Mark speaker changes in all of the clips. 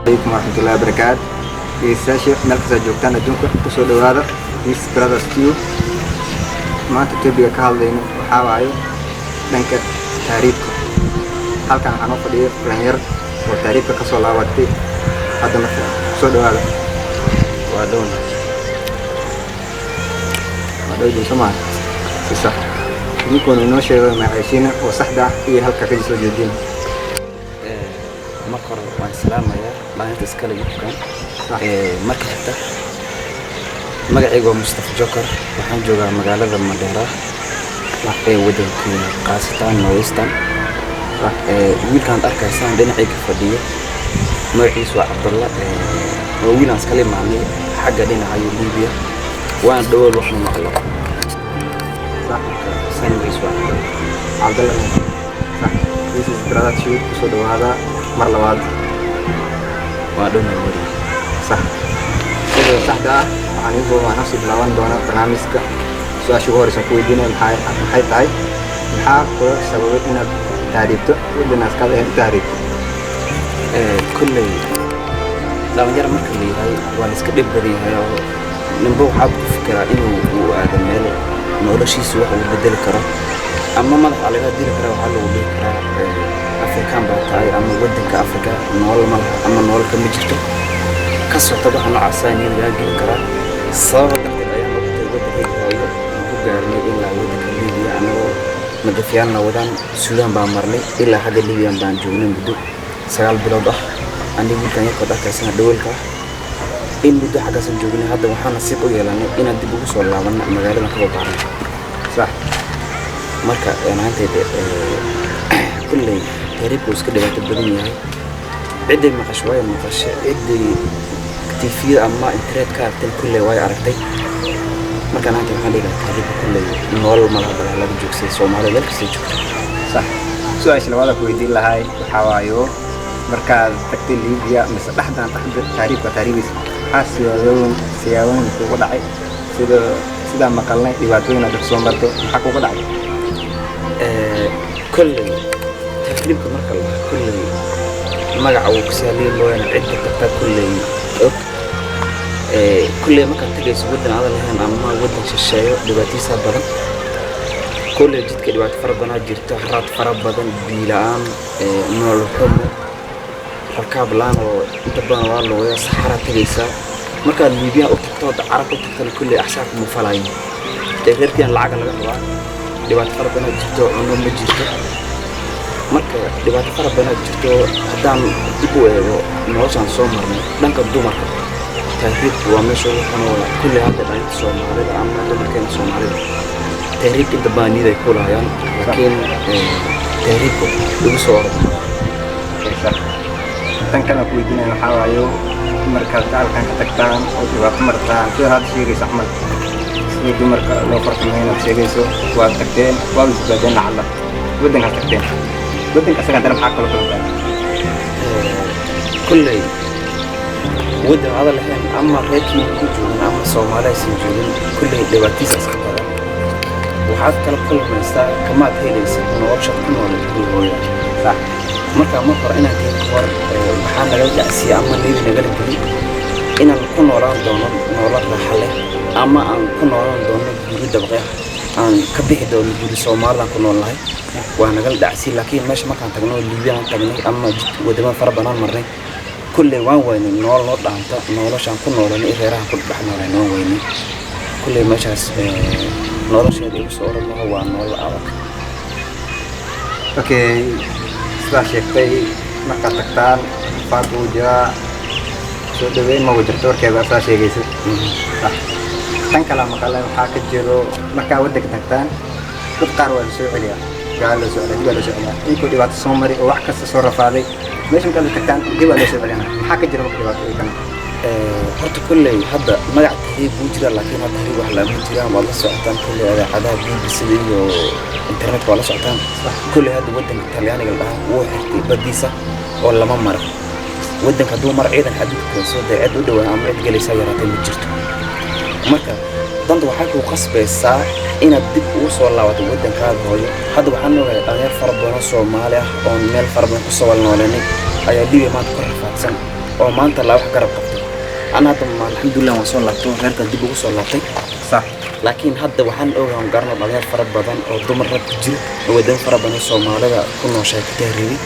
Speaker 1: عليكم ورحمة الله وبركاته. إيساشي مركز جوكتان أدونك كسود هذا إيس برادر ستيو ما تتبقى كهالين وحاوايو لأنك تاريخ هل كان عنو فديه لنير وتاريخ كسولا وقتي هذا مثلا كسود هذا وادون دي سمع صح يكون إنه شيء ما عايشين وصحدا هي هل كفيز وجودين
Speaker 2: مقر والسلام يا ما تسكلي يمكن marka xigta magacaygu waa Mustafa Joker waxaan joogaa magaalada Mandera ee wadanka qaasatan Northeastern wiilkaan arkaysan dhinacayga fadhiyo magaciisu waa Abdullah oo wiilaan iskale maamay xagga dhinaca Libya waan dhawl wax ma maqlo sanadkiisu waa
Speaker 1: Abdullah this is brother chief soo dhawaada mar labaad
Speaker 2: waa dhawl
Speaker 1: صح كده صح ده يعني هو نفس بلاوان دونا برنامجك سؤال شو هو رسم كويدين الحي تاي الحاق سبب إن تعريفته والناس كذا هم تعريفه
Speaker 2: كل لما جرى مركلي هاي والسكريب بري هاي نبغى حاب فكرة إنه هو هذا المال نقول شيء سوى هو بدل كرا أما ما على هذا دير كرا وحلو ودير كرا أفريقيا بتاعي أما ودك أفريقيا نقول ما أما نقول كم جرته كسر طبعا أنا عساني اللي أجي كرا صارت الأيام وقت هاي وقارني إلا ودك اللي يعني مدفعنا ودان سودان بامرني إلا حد اللي بيان جونين بدو سجال بلاد عندي ممكن يقعد كاسنا دول كا إن بدو حاجة سنجونين هذا وحنا سيبوا يلاني إن أنت بقول ولا من مجالنا كذا بعرف
Speaker 1: صح
Speaker 2: مركا أنا أنت كل تهريب وسكدة بتبدلني هاي عدة مقشوية مقش عدة كتير أما إنترنت كارتين كل واي عرفتي ما كان عندي محل تهريب كل نوال ملعب على الجوكسي سومالي ذلك سيجوك
Speaker 1: صح سؤال شلون هذا كويدين لهاي حوايو مركز تكتيل ليبيا مثل لحظة تحضر تهريب وتهريب حاسي وذون سياوين في وضعي سيدا مقالنا يباتوين هذا سومرتو حكوا وضعي
Speaker 2: كل تهريب كمركز كل magaca uu kusaalay loo yana cid kasta kullee marka tagayso wadan aad lahayn ama wadan shisheeyo dhibaataysa badan kullee jidka dhibaato fara badan jirto xaraad fara badan biilaan nool xumo rakaab laan oo inta badan waa loo yahay saxara tagaysa marka Liibiya oo tagto carab oo tagto kullee axsaab mu falayn reerkiin lacag laga rabaa dhibaato fara badan jirto cuno ma jirto marka dhibaato fara badan jirto hadaan dib u eego noloshan soo marnay dhanka dumarka taariikh waa meesha waxaan kulli hadda dhanka Soomaalida ama dumarka Soomaalida taariikh inta baanida ay kulayaan laakiin taariikh ugu soo
Speaker 1: صح tan kana ku weydiinay waxa waayo marka halkan ka tagtaan oo dhibaato martaan si hada sheegay saxmal si dumarka loo farqamayna sheegayso waa tagteen waa isbadeen lacala wadanka tagteen ودك أسرع درب حق ولا كلام
Speaker 2: كل ود هذا الحين أما غيركي يجون أما الصومالي يجون كل دواتيس أسكتها وحتى كل من الساعة كما تهيلس أنا ورشة كنا ولا تقول هو
Speaker 1: صح
Speaker 2: مرة أنا كنت كبر محمد لا سي أما نيجي نقول كذي إن نكون وراه دونا نوراه حله أما أن نكون وراه دونا جريدة بغير أن كبيه دون جريدة صومال نكون والله وأنا قال دعسي لكن مش ما كان تجنون ليبيا تجنون أما ودما فربنا مرة كل وين نور نطلع أنت نور عشان كل نور نيجي غيرها كل بحنا نور وين كل مش نور شيء دي صورة ما هو نور الأرض.
Speaker 1: أوكي setelah syekhtay maka taktan pagu dia sudah mau bertutur kayak bahasa syekh itu. Tan kalau makalah hak jero maka wadah taktan تقارن سؤاليا قالوا سؤاليا قالوا سؤاليا يكون دي وقت سومري وحكة تصرف هذه ليش مكان تكتان دي ولا سؤاليا حكى جرب دي وقت كمان
Speaker 2: هرت كل هذا ما يعتقد بوجرا لكن هذا هو وحلا بوجرا والله ساعتان كل هذا BBC وإنترنت والله ساعتان كل هذا ودن الإيطالياني قلبها وحكي بديسة ولا ما مر ودن كدو مر عيدا حدود كسود عيد ودو عمرت جلي سيارات المجرته مركب ضد وحكي وقصب الساعة إن الدب وصل الله وتودن كذا هاي هذا وحنا غير فربنا Soomaaliya oo meel farban ku soo walnooleenay ayaa dibi ma ku rafaadsan oo maanta la wax garab qabto ana hadda alxamdulillah waan soo laabtay reerka dib ugu soo laabtay
Speaker 1: صح
Speaker 2: laakiin hadda waxaan ogaan garnaa dhalinyar fara badan oo dumar rag ku jira oo wadan fara badan Soomaalida ku nooshay ka tahriibay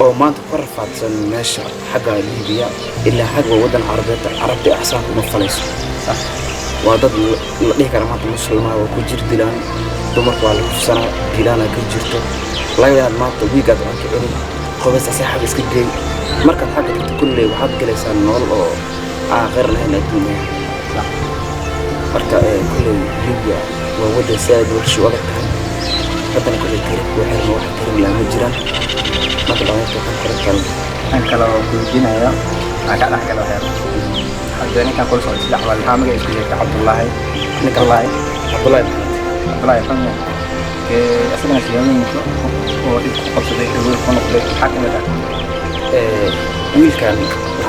Speaker 2: oo maanta ku rafaadsan meesha xagga Liibiya ilaa xagga wadan Carabta ahsan kuma falayso
Speaker 1: صح
Speaker 2: waa dad la dhihi kara maanta muslimiin oo ku jir dilaan dumarku waa lagu sana dilaan ka jirto laga yaab maanta wiigad aan ka celin qoys asxaab iska geey marka xagga kulli waxaad galaysaa nolol oo aakhir lahayn adduunka marka kulli Liibiya waa wadan saad oo soo adag tahay haddana kulli tirib waxay wax tirib la ma jiraan marka dhalinyarta kan karan
Speaker 1: أنا كلا كوجينايا أنا كلا كلا هير هذا إني كان كل صوت سلاح ولا هم جاي يسكت عبد الله إنك الله
Speaker 2: عبد الله
Speaker 1: فهمنا أصلا نسياني مثل هو قصة ذي يقول كنا قبل حاكم هذا
Speaker 2: ويل كان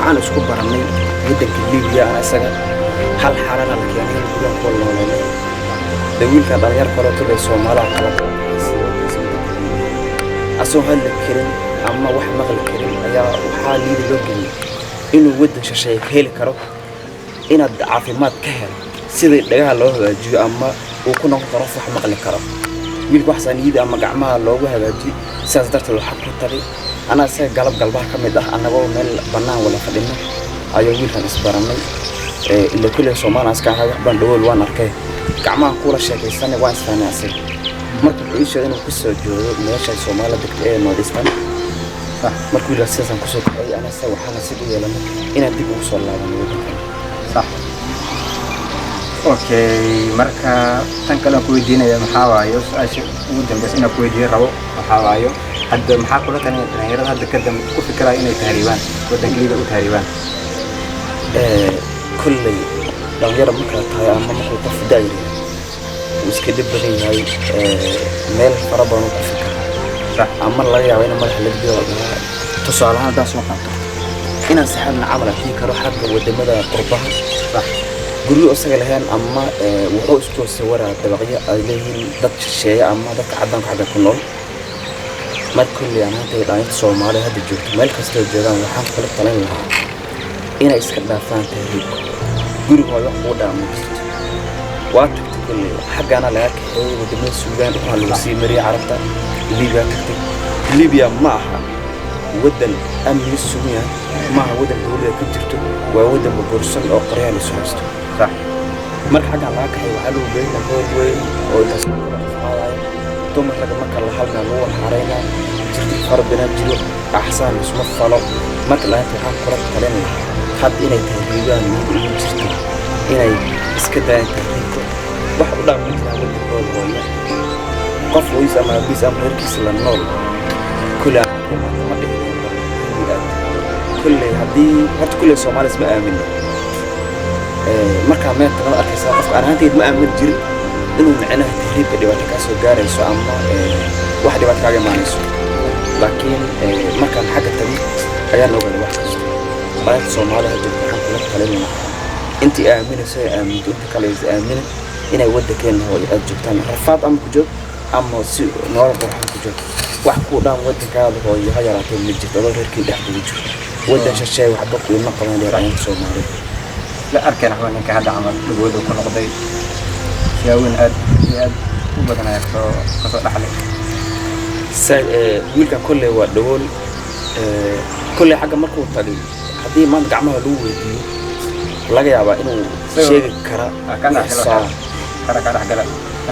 Speaker 2: معانا سكوب برامي جدا كليبيا أنا سجى هل حالنا لك يعني كلهم كلنا ولا ده ويل كان دنيار كرة تبي سومالا قلب أصلا هل كريم أما واحد مغلق كريم يا وحالي لوجي إنه ودك شيء كهيل كرو إن العافيمات كهل سيد دجاه الله جو أما وكنا طرف واحد مغلق كرو ويل واحد يد أما جماعة الله هذا جي سأصدرت له حق الطريق أنا سأقلب قلبها كم ده أنا بقول مل بناه ولا خدمة أيوة ويل كان إسبرامي اللي كل سومان أسكان هذا بندول وانا ركيه جماعة كورة شيء استنى وان استنى أسير مركب عيش إنه كسر جو ماشي سومالا دكتور نودستان markuu ila siyasan ku soo kacay ana say waxana sidoo yeelana inaan dib ugu soo laabano wadanka
Speaker 1: صح أوكي مركا تنقل كوي دينا يا محاوايو أشوف ودم بس إنه كوي دين ربو محاوايو هذا محاكلة كان يتنهير هذا كدم كفكرة إنه تهريبان ودن قليل تهريبان
Speaker 2: كل لو يرى مكة هاي أما مكة قف دايري وسكدب بني هاي ميل فربان وكفكرة
Speaker 1: صح
Speaker 2: أما الله يا وين ملح لبدي ولا تصال هذا اسمه قطع إن سحبنا عمل فيك روح حق ودمدا قربها
Speaker 1: صح
Speaker 2: قولوا أسرع لهن أما وحوش توسورة تبغية عليهم ضد الشيء أما ضد عدم حاجة كلهم ما كل يعني هذا الآن الصومالي هذا الجود ملك استوجبان وحام خلق طلعوا لها إن إسكندر فان تهريب قولوا هو يحودا مجد واتك تقول حق أنا لك ودمين السودان وحال الوسيمري عرفتها ليبيا تكتب ليبيا معها ودن أمن السورية معها ودن دولة كترته وودن ببرسل أو قرية لسويسته
Speaker 1: صح
Speaker 2: مرك حاجة معك هي وحلو بين وين وتصور الفعال ثم حاجة مك الله حالنا هو حرينا جرت فرد بنجلو أحسن اسمه فلو مك لا تحقق قرط كلامنا حد إني تهريبان من جرت إني إسكتان تهريبه واحد لا من ودن دولة قف ويسا ما بيسا مركز للنول كل هذه هرت كل سومالي اسمه آمن مركا ما تقدر أركز قف أنا هنتي ما آمن جري إنه معناه تهريب دلوقتي كاسو جاري سو أما واحد دلوقتي كاجي ما نسوا لكن مركا حاجة تانية أيام لو قال واحد بعد سومالي هذا الحمد لله كلامنا أنت آمنة سوي آمن أنت كلاز آمنة إنه يودك إنه هو يأجب تاني رفاض أم كجوب أما سو نور بروح كجوب وحكوا دام ودك هذا هو يهيرات المجد الله غير كده حدوجه ودش الشيء وحبك والنقطة اللي رأينا سومالي
Speaker 1: لا أركن أحوال إنك هذا عمل بقول وكل قضية ياون أد وبدنا يكسر قصة لحلة
Speaker 2: ويلك كل ودول كل حاجة مركو تالي هذه ما نقعمها له ودي لقى يا بقى إنه شيء كرا
Speaker 1: كان حلو كرا حاجة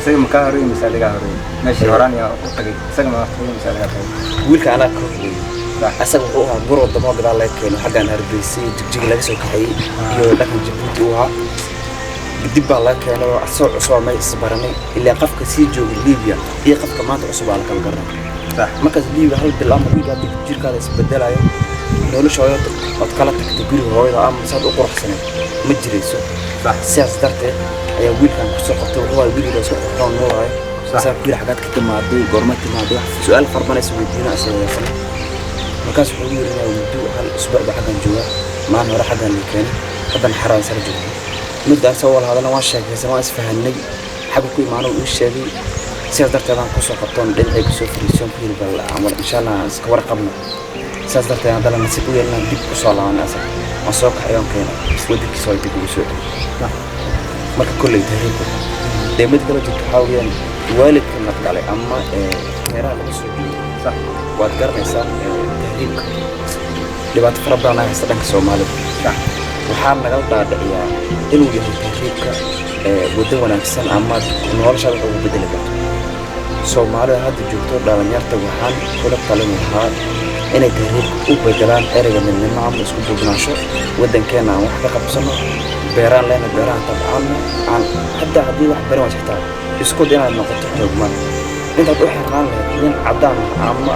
Speaker 1: أسير مكاهري مثال كاهري ماشي وراني أقطعي سجن ما أقطعي مثال كاهري
Speaker 2: ويلك أنا كوي أسأل هو برود دماغ قال لك إنه حاجة أنا ربيسي تجي لك سوق حي يو لكن جبتي وها قديب الله كانوا عصور ما يصبرني اللي قفك سيجو ليبيا هي قفك ما تعصب على كل قرن
Speaker 1: صح
Speaker 2: ما كان ليبيا هل بالأمر ويجا تجير كذا يسبدل عليه نقول شوية أتكلم تكتبير هواي ده أم صار أقرأ سنة مجري سو
Speaker 1: صح
Speaker 2: سياس درته أي ويل كان كسر قطع هو ويل ده سوق قطع نور هاي صار كل حاجات كتير معدي قرمت معدي سؤال فرمان اسمه دينا أسئلة فن ما كانش حوير إنه يدو هالأسبوع ده حاجة جوا ما أنا ولا حاجة اللي كان حتى نحران سر جوا مدة سوال هذا أنا واش شايف زمان اسفهني حبوا كوي معنا وش شيء سياس درته أنا كسر قطع لين هيك سوق فريسيون كل بالعمر إن شاء الله سكور قبله saas darteed haddana nasiib u yeelan dib u soo laaban asal waan soo kaxay oon keena waddankiisa oo dib ugu soo dhigay marka kolley tahriibka dee mid kale jirto waxaa weeyaan waalidka nafgalay ama reeraha laga soo dhiibay sax waad garanaysaa tahriibka dhibaato fara badan ay haysta dhanka soomaalida sax waxaa nagala dhaadhiciyaa inuu yahay tahriibka waddo wanaagsan ama noloshaada ugu bedeli karto soomaalida hadda joogto dhalinyarta waxaan kula talin lahaa inay tahriibka u bedelaan ereyga midnimo ama isku duubnaansho waddankeena aan wax ka qabsano beeraan leena beeraha tabcaanna aan hadda haddii wax baran wajahtaa isku day inaad noqoto xoogman intaad u xirnaan lahayd nin caddaan ama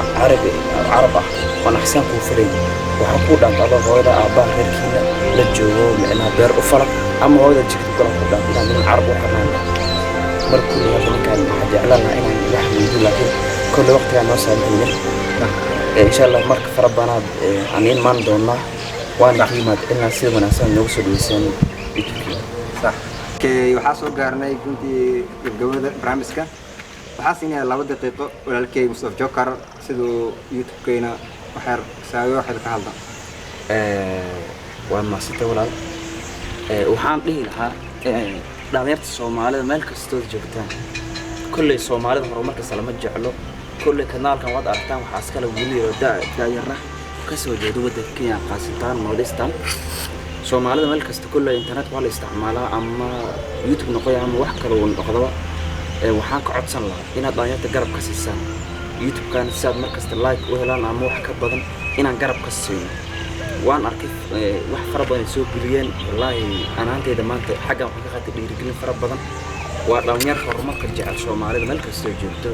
Speaker 2: carab ah oon axsaan kuu filayn waxaa kuu dhaanta adoo hooyada aabbaha reerkiina la joogo micnaha beer u falak ama hooyada jigta kula ku dhaanta inaan nin carab u xirnaan lahayd markuu hadda ninkaan waxaa jeclaan lahaa inaan wax weydo laakiin kolley waqtigaan noo saamixaynin insha allah marka fara banaad aan imaan doonaa waana qiimaad inaan sida wanaagsan noogu soo dhaweysaan youtube-ka
Speaker 1: صح waxaa soo gaarnay guntii gabagabada barnaamijka waxaa siinaya 2 daqiiqo walaalkay Mustafa Joker sidoo youtube-keena waxaar saayo wax ka hadla
Speaker 2: waan maasita walaal waxaan dhihi lahaa dhalinyarta Soomaalida meel kastoo joogtaan kulley Soomaalida horumarka salama jeclo kulley kanaalkan wad aragtaan waxa iskala wiliyo daayara ka soo jeedo waddanka Kenya qaasitaan Northeastern Soomaalida meel kasta kulley internet waa la isticmaalaa ama YouTube noqoy ama wax kale oo noqdo waxaan ka codsan lahaa inaad dhalinyarta garab ka siisaan YouTube-kan si aad markasta like u helaan ama wax ka badan inaan garab ka siiyo waan arkay wax fara badan soo guliyeen wallahi anaantayda maanta xagga waxaan ka qaatay dhiirigelin fara badan waa dhalinyar horumarka jecel Soomaalida meel kasta joogto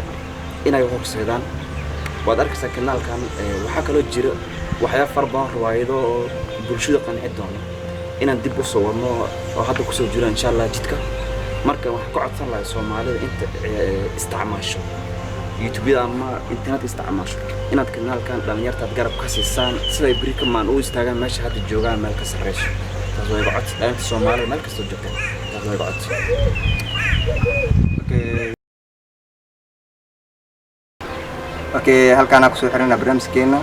Speaker 2: inay horseedaan waad arkaysaa kanaalkan waxaa kaloo jira waxyaabo fara badan riwaayado bulshada qanci doona inaan dib u soo wadno oo hadda ku soo jiro insha Allah jidka marka waxaan ka codsan lahaa Soomaalida inta isticmaasho YouTube ama internet isticmaasho inaad kanaalkan dhalinyarta garab ka siisaan sida ay bariika maan u istaagaan meesha hadda joogaan meel ka sarreeyo taas way codsi dhalinyarta Soomaalida meel kasta joogta taas way codsi
Speaker 1: okay halkaan ku soo xirina barnaamijkeena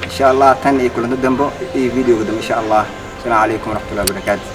Speaker 1: insha Allah tan iyo kulanto dambe iyo video dambe insha Allah السلام عليكم ورحمة الله وبركاته.